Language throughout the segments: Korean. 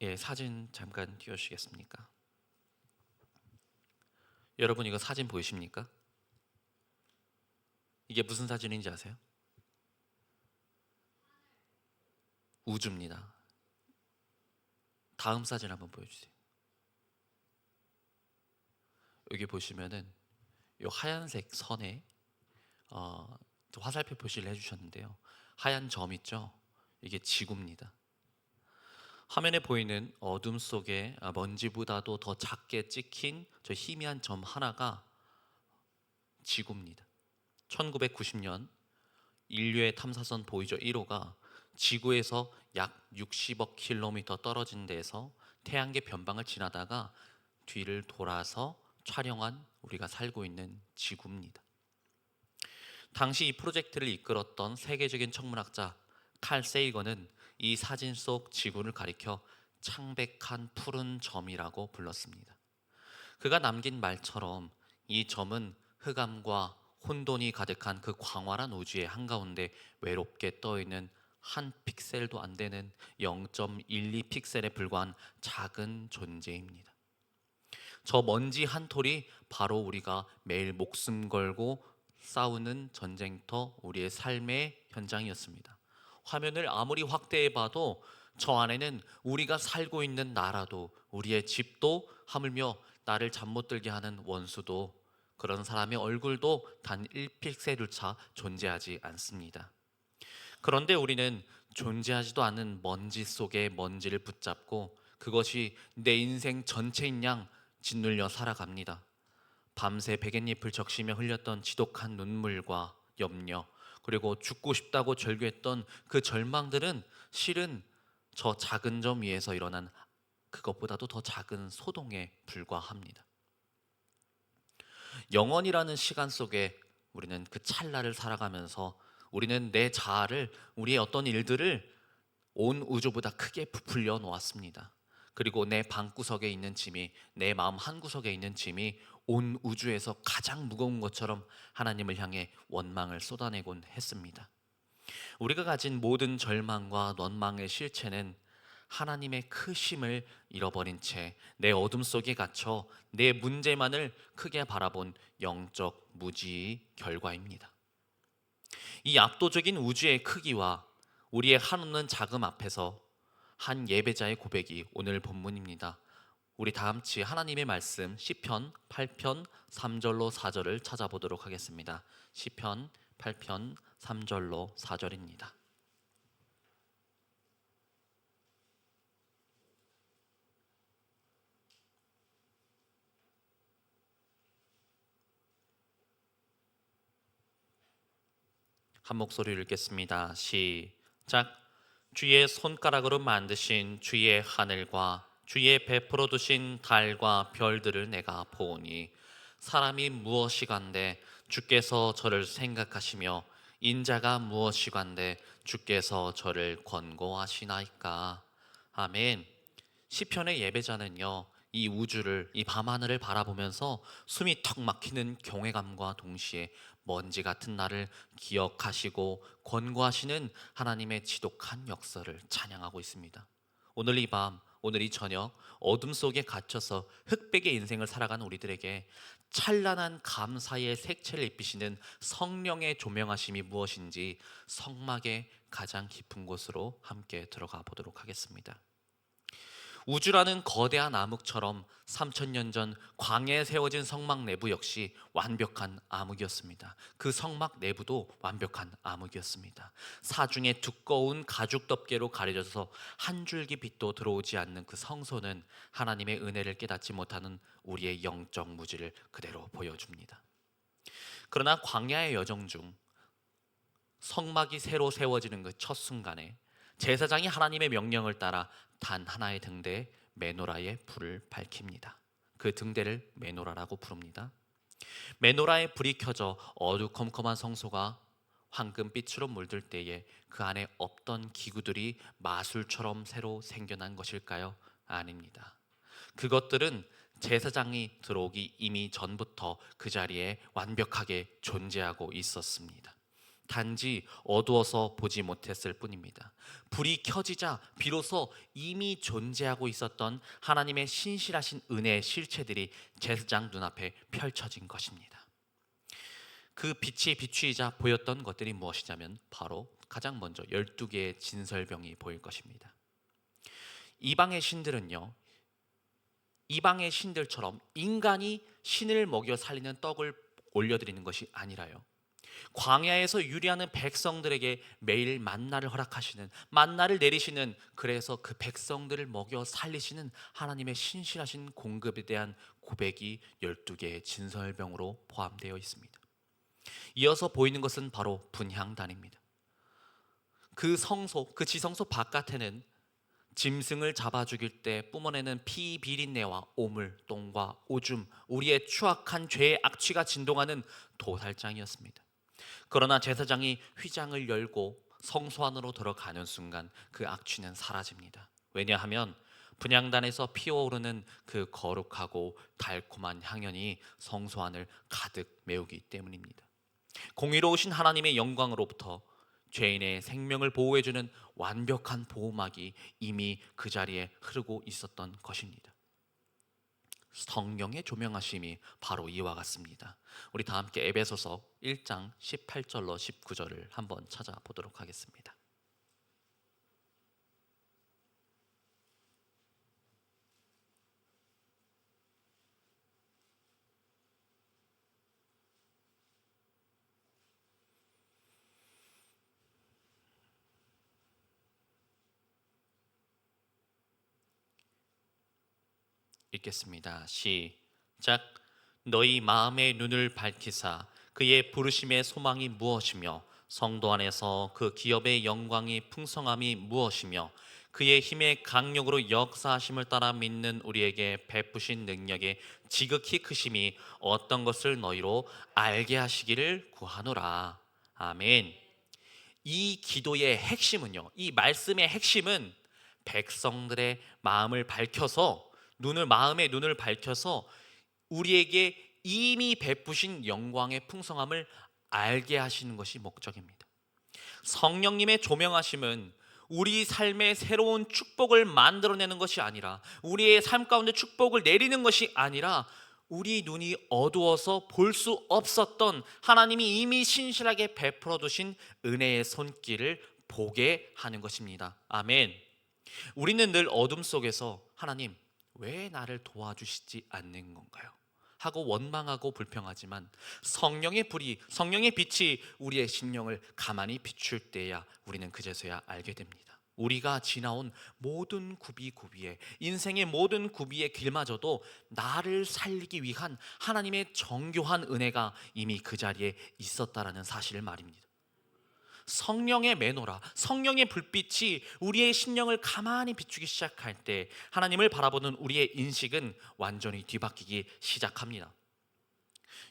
예, 사진 잠깐 띄워주시겠습니까? 여러분 이거 사진 보이십니까? 이게 무슨 사진인지 아세요? 우주입니다. 다음 사진 한번 보여주세요. 여기 보시면은 이 하얀색 선에 화살표 표시를 해주셨는데요. 하얀 점 있죠? 이게 지구입니다. 화면에 보이는 어둠 속에 먼지보다도 더 작게 찍힌 저 희미한 점 하나가 지구입니다. 1990년 인류의 탐사선 보이저 1호가 지구에서 약 60억 킬로미터 떨어진 데서 태양계 변방을 지나다가 뒤를 돌아서 촬영한 우리가 살고 있는 지구입니다. 당시 이 프로젝트를 이끌었던 세계적인 천문학자 칼 세이건은 이 사진 속 지구를 가리켜 창백한 푸른 점이라고 불렀습니다. 그가 남긴 말처럼 이 점은 흑암과 혼돈이 가득한 그 광활한 우주의 한가운데 외롭게 떠있는 한 픽셀도 안 되는 0.12 픽셀에 불과한 작은 존재입니다. 저 먼지 한 톨이 바로 우리가 매일 목숨 걸고 싸우는 전쟁터 우리의 삶의 현장이었습니다. 화면을 아무리 확대해 봐도 저 안에는 우리가 살고 있는 나라도 우리의 집도 하물며 나를 잠 못 들게 하는 원수도 그런 사람의 얼굴도 단 1픽셀조차 존재하지 않습니다. 그런데 우리는 존재하지도 않는 먼지 속의 먼지를 붙잡고 그것이 내 인생 전체인 양 짓눌려 살아갑니다. 밤새 베갯잎을 적시며 흘렸던 지독한 눈물과 염려, 그리고 죽고 싶다고 절규했던 그 절망들은 실은 저 작은 점 위에서 일어난 그것보다도 더 작은 소동에 불과합니다. 영원이라는 시간 속에 우리는 그 찰나를 살아가면서 우리는 내 자아를, 우리의 어떤 일들을 온 우주보다 크게 부풀려 놓았습니다. 그리고 내 방구석에 있는 짐이, 내 마음 한구석에 있는 짐이 온 우주에서 가장 무거운 것처럼 하나님을 향해 원망을 쏟아내곤 했습니다. 우리가 가진 모든 절망과 원망의 실체는 하나님의 크심을 잃어버린 채 내 어둠 속에 갇혀 내 문제만을 크게 바라본 영적 무지의 결과입니다. 이 압도적인 우주의 크기와 우리의 한없는 자금 앞에서 한 예배자의 고백이 오늘 본문입니다. 우리 다음치 하나님의 말씀 시편 8편 3절로 4절을 찾아보도록 하겠습니다. 시편 8편 3절로 4절입니다. 한 목소리를 읽겠습니다. 시작. 주의 손가락으로 만드신 주의 하늘과 주의 베풀어 두신 달과 별들을 내가 보오니 사람이 무엇이간데 주께서 저를 생각하시며 인자가 무엇이간데 주께서 저를 권고하시나이까. 아멘. 시편의 예배자는요, 이 우주를, 이 밤하늘을 바라보면서 숨이 턱 막히는 경외감과 동시에 먼지 같은 나를 기억하시고 권고하시는 하나님의 지독한 역사를 찬양하고 있습니다. 오늘 이 밤, 오늘 이 저녁 어둠 속에 갇혀서 흑백의 인생을 살아가는 우리들에게 찬란한 감사의 색채를 입히시는 성령의 조명하심이 무엇인지 성막의 가장 깊은 곳으로 함께 들어가 보도록 하겠습니다. 우주라는 거대한 암흑처럼 3000년 전 광야에 세워진 성막 내부 역시 완벽한 암흑이었습니다. 그 성막 내부도 완벽한 암흑이었습니다. 사중에 두꺼운 가죽 덮개로 가려져서 한 줄기 빛도 들어오지 않는 그 성소는 하나님의 은혜를 깨닫지 못하는 우리의 영적 무지를 그대로 보여줍니다. 그러나 광야의 여정 중 성막이 새로 세워지는 그 첫 순간에 제사장이 하나님의 명령을 따라 단 하나의 등대에 메노라의 불을 밝힙니다. 그 등대를 메노라라고 부릅니다. 메노라의 불이 켜져 어두컴컴한 성소가 황금빛으로 물들 때에 그 안에 없던 기구들이 마술처럼 새로 생겨난 것일까요? 아닙니다. 그것들은 제사장이 들어오기 이미 전부터 그 자리에 완벽하게 존재하고 있었습니다. 단지 어두워서 보지 못했을 뿐입니다. 불이 켜지자 비로소 이미 존재하고 있었던 하나님의 신실하신 은혜의 실체들이 제사장 눈앞에 펼쳐진 것입니다. 그 빛이 비추이자 보였던 것들이 무엇이냐면 바로 가장 먼저 12개의 진설병이 보일 것입니다. 이방의 신들은요, 이방의 신들처럼 인간이 신을 먹여 살리는 떡을 올려드리는 것이 아니라요, 광야에서 유리하는 백성들에게 매일 만나를 허락하시는, 만나를 내리시는, 그래서 그 백성들을 먹여 살리시는 하나님의 신실하신 공급에 대한 고백이 12개의 진설병으로 포함되어 있습니다. 이어서 보이는 것은 바로 분향단입니다. 그 성소, 그 지성소 바깥에는 짐승을 잡아 죽일 때 뿜어내는 피 비린내와 오물, 똥과 오줌, 우리의 추악한 죄의 악취가 진동하는 도살장이었습니다. 그러나 제사장이 휘장을 열고 성소 안으로 들어가는 순간 그 악취는 사라집니다. 왜냐하면 분향단에서 피어오르는 그 거룩하고 달콤한 향연이 성소 안을 가득 메우기 때문입니다. 공의로우신 하나님의 영광으로부터 죄인의 생명을 보호해주는 완벽한 보호막이 이미 그 자리에 흐르고 있었던 것입니다. 성령의 조명하심이 바로 이와 같습니다. 우리 다 함께 에베소서 1장 18절로 19절을 한번 찾아보도록 하겠습니다. 읽겠습니다. 시작. 너희 마음의 눈을 밝히사 그의 부르심의 소망이 무엇이며 성도 안에서 그 기업의 영광이 풍성함이 무엇이며 그의 힘의 강력으로 역사하심을 따라 믿는 우리에게 베푸신 능력의 지극히 크심이 어떤 것을 너희로 알게 하시기를 구하노라. 아멘. 이 기도의 핵심은요, 이 말씀의 핵심은 백성들의 마음을 밝혀서, 마음의 눈을 밝혀서 우리에게 이미 베푸신 영광의 풍성함을 알게 하시는 것이 목적입니다. 성령님의 조명하심은 우리 삶의 새로운 축복을 만들어내는 것이 아니라, 우리의 삶 가운데 축복을 내리는 것이 아니라, 우리 눈이 어두워서 볼 수 없었던 하나님이 이미 신실하게 베풀어 두신 은혜의 손길을 보게 하는 것입니다. 아멘. 우리는 늘 어둠 속에서 하나님, 왜 나를 도와주시지 않는 건가요? 하고 원망하고 불평하지만 성령의 불이, 성령의 빛이 우리의 심령을 가만히 비출 때야 우리는 그제서야 알게 됩니다. 우리가 지나온 모든 구비구비에, 인생의 모든 구비의 길마저도 나를 살리기 위한 하나님의 정교한 은혜가 이미 그 자리에 있었다라는 사실을 말입니다. 성령의 매노라, 성령의 불빛이 우리의 심령을 가만히 비추기 시작할 때 하나님을 바라보는 우리의 인식은 완전히 뒤바뀌기 시작합니다.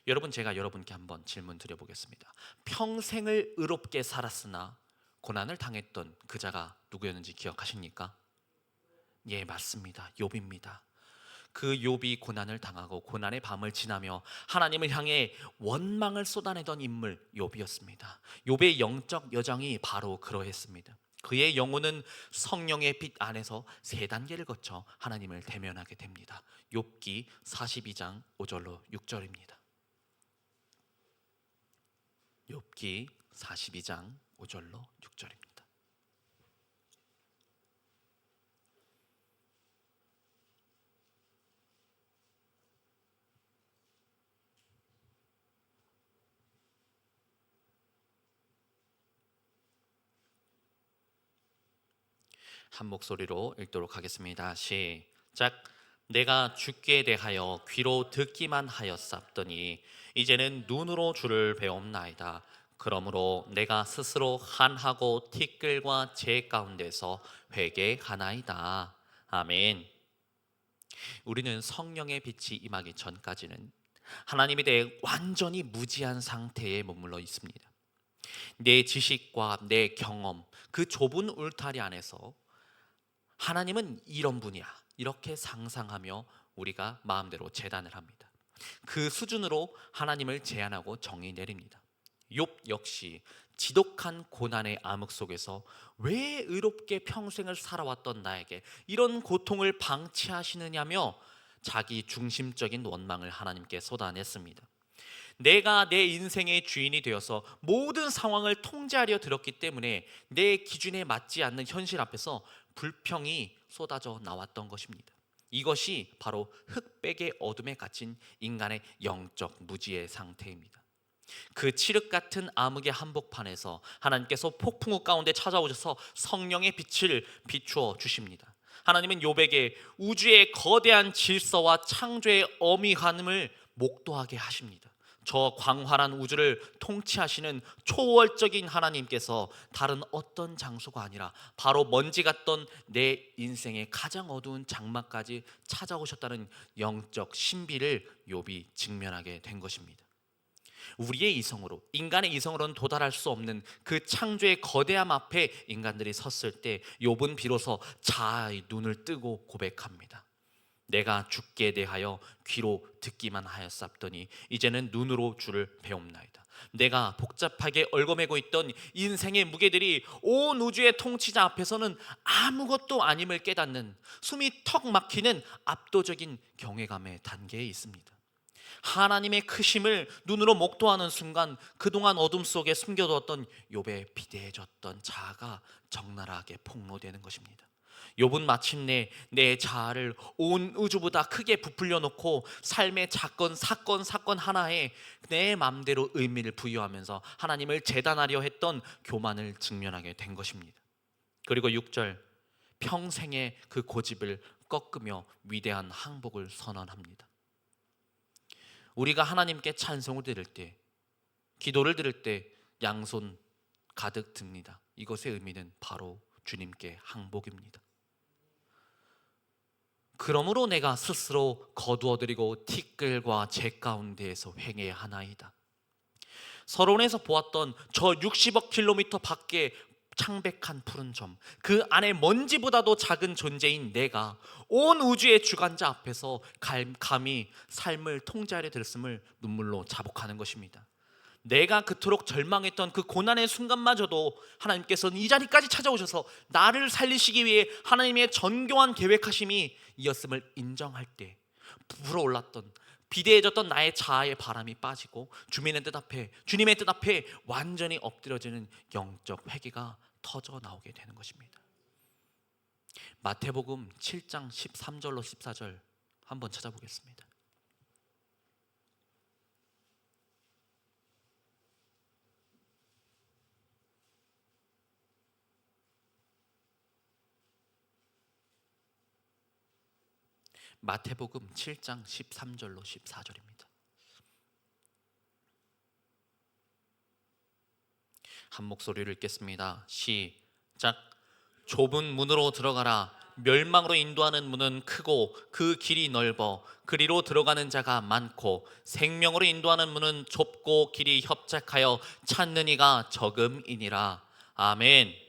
여러분, 제가 여러분께 한번 질문 드려보겠습니다. 평생을 의롭게 살았으나 고난을 당했던 그 자가 누구였는지 기억하십니까? 예, 맞습니다. 욥입니다. 그 욥이 고난을 당하고 고난의 밤을 지나며 하나님을 향해 원망을 쏟아내던 인물 욥이었습니다. 욥의 영적 여정이 바로 그러했습니다. 그의 영혼은 성령의 빛 안에서 세 단계를 거쳐 하나님을 대면하게 됩니다. 욥기 42장 5절로 6절입니다. 욥기 42장 5절로 6절입니다. 한 목소리로 읽도록 하겠습니다. 시작. 내가 주께 대하여 귀로 듣기만 하였사더니 이제는 눈으로 주를 배움나이다. 그러므로 내가 스스로 한하고 티끌과 재 가운데서 회개하나이다. 아멘. 우리는 성령의 빛이 임하기 전까지는 하나님에 대해 완전히 무지한 상태에 머물러 있습니다. 내 지식과 내 경험, 그 좁은 울타리 안에서 하나님은 이런 분이야, 이렇게 상상하며 우리가 마음대로 제단을 합니다. 그 수준으로 하나님을 제한하고 정의 내립니다. 욥 역시 지독한 고난의 암흑 속에서 왜 의롭게 평생을 살아왔던 나에게 이런 고통을 방치하시느냐며 자기 중심적인 원망을 하나님께 쏟아냈습니다. 내가 내 인생의 주인이 되어서 모든 상황을 통제하려 들었기 때문에 내 기준에 맞지 않는 현실 앞에서 불평이 쏟아져 나왔던 것입니다. 이것이 바로 흑백의 어둠에 갇힌 인간의 영적 무지의 상태입니다. 그 칠흑 같은 암흑의 한복판에서 하나님께서 폭풍우 가운데 찾아오셔서 성령의 빛을 비추어 주십니다. 하나님은 욥에게 우주의 거대한 질서와 창조의 어미함을 목도하게 하십니다. 저 광활한 우주를 통치하시는 초월적인 하나님께서 다른 어떤 장소가 아니라 바로 먼지 같던 내 인생의 가장 어두운 장막까지 찾아오셨다는 영적 신비를 욥이 직면하게 된 것입니다. 우리의 이성으로, 인간의 이성으로는 도달할 수 없는 그 창조의 거대함 앞에 인간들이 섰을 때 욥은 비로소 자아의 눈을 뜨고 고백합니다. 내가 주께 대하여 귀로 듣기만 하였사옵더니 이제는 눈으로 주를 배움나이다. 내가 복잡하게 얽어매고 있던 인생의 무게들이 온 우주의 통치자 앞에서는 아무것도 아님을 깨닫는, 숨이 턱 막히는 압도적인 경외감의 단계에 있습니다. 하나님의 크심을 눈으로 목도하는 순간 그동안 어둠 속에 숨겨두었던 욥의 비대해졌던 자아가 적나라하게 폭로되는 것입니다. 욥은 마침내 내 자아를 온 우주보다 크게 부풀려 놓고 삶의 사건 하나에 내 맘대로 의미를 부여하면서 하나님을 재단하려 했던 교만을 직면하게 된 것입니다. 그리고 6절, 평생의 그 고집을 꺾으며 위대한 항복을 선언합니다. 우리가 하나님께 찬송을 드릴 때, 기도를 드릴 때 양손 가득 듭니다. 이것의 의미는 바로 주님께 항복입니다. 그러므로 내가 스스로 거두어드리고 티끌과 재 가운데에서 횡해야 하나이다. 서론에서 보았던 저 60억 킬로미터 밖에 창백한 푸른 점, 그 안에 먼지보다도 작은 존재인 내가 온 우주의 주관자 앞에서 감히 삶을 통제하려 들었음을 눈물로 자복하는 것입니다. 내가 그토록 절망했던 그 고난의 순간마저도 하나님께서는 이 자리까지 찾아오셔서 나를 살리시기 위해 하나님의 정교한 계획하심이 이었음을 인정할 때 불어올랐던, 비대해졌던 나의 자아의 바람이 빠지고 주님의 뜻 앞에 완전히 엎드려지는 영적 회개가 터져 나오게 되는 것입니다. 마태복음 7장 13절로 14절 한번 찾아보겠습니다. 마태복음 7장 13절로 14절입니다. 한 목소리를 읽겠습니다. 시작. 좁은 문으로 들어가라. 멸망으로 인도하는 문은 크고 그 길이 넓어 그리로 들어가는 자가 많고 생명으로 인도하는 문은 좁고 길이 협착하여 찾는 이가 적음이니라. 아멘.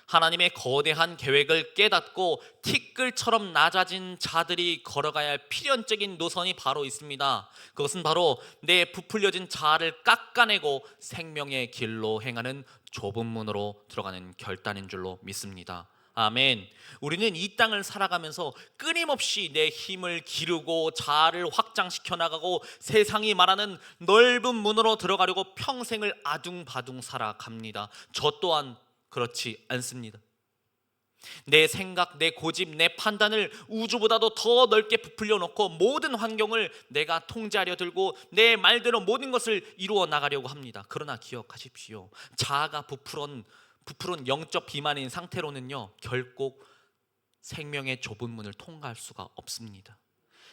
하나님의 거대한 계획을 깨닫고 티끌처럼 낮아진 자들이 걸어가야 할 필연적인 노선이 바로 있습니다. 그것은 바로 내 부풀려진 자아를 깎아내고 생명의 길로 행하는 좁은 문으로 들어가는 결단인 줄로 믿습니다. 아멘. 우리는 이 땅을 살아가면서 끊임없이 내 힘을 기르고 자아를 확장시켜 나가고 세상이 말하는 넓은 문으로 들어가려고 평생을 아둥바둥 살아갑니다. 저 또한 그렇지 않습니다. 내 생각, 내 고집, 내 판단을 우주보다도 더 넓게 부풀려 놓고 모든 환경을 내가 통제하려 들고 내 말대로 모든 것을 이루어 나가려고 합니다. 그러나 기억하십시오. 자아가 부풀은 영적 비만인 상태로는요, 결국 생명의 좁은 문을 통과할 수가 없습니다.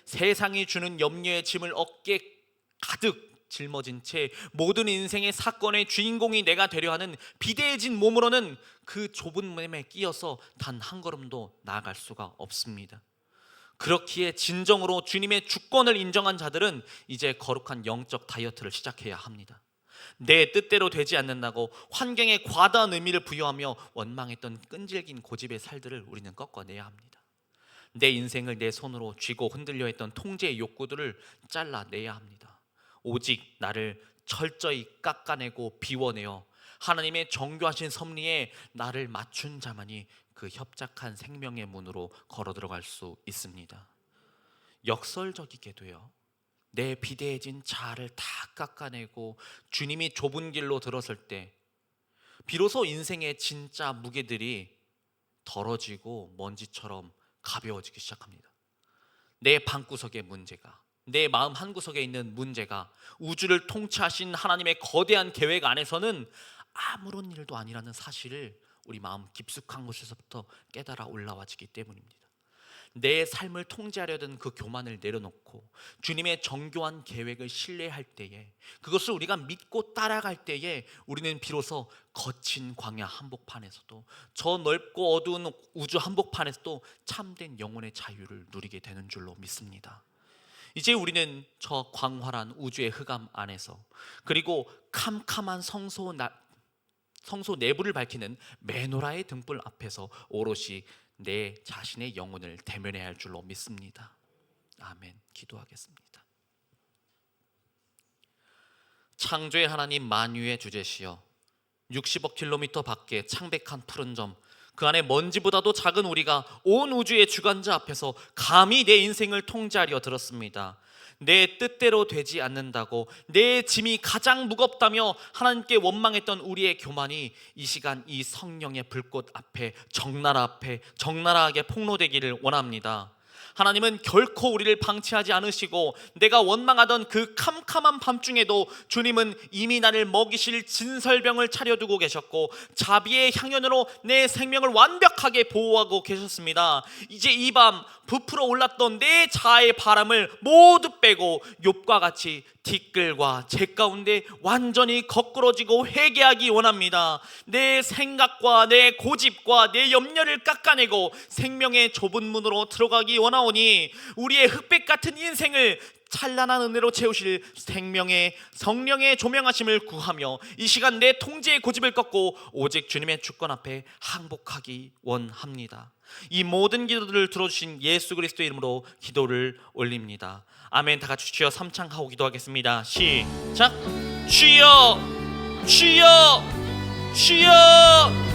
세상이 주는 염려의 짐을 어깨에 가득 짊어진 채 모든 인생의 사건의 주인공이 내가 되려 하는 비대해진 몸으로는 그 좁은 문에 끼어서 단 한 걸음도 나아갈 수가 없습니다. 그렇기에 진정으로 주님의 주권을 인정한 자들은 이제 거룩한 영적 다이어트를 시작해야 합니다. 내 뜻대로 되지 않는다고 환경에 과다한 의미를 부여하며 원망했던 끈질긴 고집의 살들을 우리는 꺾어내야 합니다. 내 인생을 내 손으로 쥐고 흔들려 했던 통제의 욕구들을 잘라내야 합니다. 오직 나를 철저히 깎아내고 비워내어 하나님의 정교하신 섭리에 나를 맞춘 자만이 그 협착한 생명의 문으로 걸어 들어갈 수 있습니다. 역설적이게도요, 내 비대해진 자아를 다 깎아내고 주님이 좁은 길로 들었을 때 비로소 인생의 진짜 무게들이 덜어지고 먼지처럼 가벼워지기 시작합니다. 내 방구석의 문제가, 내 마음 한구석에 있는 문제가 우주를 통치하신 하나님의 거대한 계획 안에서는 아무런 일도 아니라는 사실을 우리 마음 깊숙한 곳에서부터 깨달아 올라와지기 때문입니다. 내 삶을 통제하려던 그 교만을 내려놓고 주님의 정교한 계획을 신뢰할 때에, 그것을 우리가 믿고 따라갈 때에 우리는 비로소 거친 광야 한복판에서도, 저 넓고 어두운 우주 한복판에서도 참된 영혼의 자유를 누리게 되는 줄로 믿습니다. 이제 우리는 저 광활한 우주의 흑암 안에서, 그리고 캄캄한 성소 내부를 밝히는 메노라의 등불 앞에서 오롯이 내 자신의 영혼을 대면해야 할 줄로 믿습니다. 아멘. 기도하겠습니다. 창조의 하나님, 만유의 주제시여, 60억 킬로미터 밖에 창백한 푸른 점, 그 안에 먼지보다도 작은 우리가 온 우주의 주관자 앞에서 감히 내 인생을 통제하려 들었습니다. 내 뜻대로 되지 않는다고, 내 짐이 가장 무겁다며 하나님께 원망했던 우리의 교만이 이 시간 이 성령의 불꽃 앞에 적나라하게 폭로되기를 원합니다. 하나님은 결코 우리를 방치하지 않으시고, 내가 원망하던 그 캄캄한 밤중에도 주님은 이미 나를 먹이실 진설병을 차려두고 계셨고, 자비의 향연으로 내 생명을 완벽하게 보호하고 계셨습니다. 이제 이 밤 부풀어 올랐던 내 자아의 바람을 모두 빼고 욥과 같이 티끌과 재 가운데 완전히 거꾸러지고 회개하기 원합니다. 내 생각과 내 고집과 내 염려를 깎아내고 생명의 좁은 문으로 들어가기 원하오니, 우리의 흑백 같은 인생을 찬란한 은혜로 채우실 생명의 성령의 조명하심을 구하며 이 시간 내 통제의 고집을 꺾고 오직 주님의 주권 앞에 항복하기 원합니다. 이 모든 기도들을 들어주신 예수 그리스도의 이름으로 기도를 올립니다. 아멘. 다 같이 주여 삼창하고 기도하겠습니다. 시작. 주여, 주여, 주여.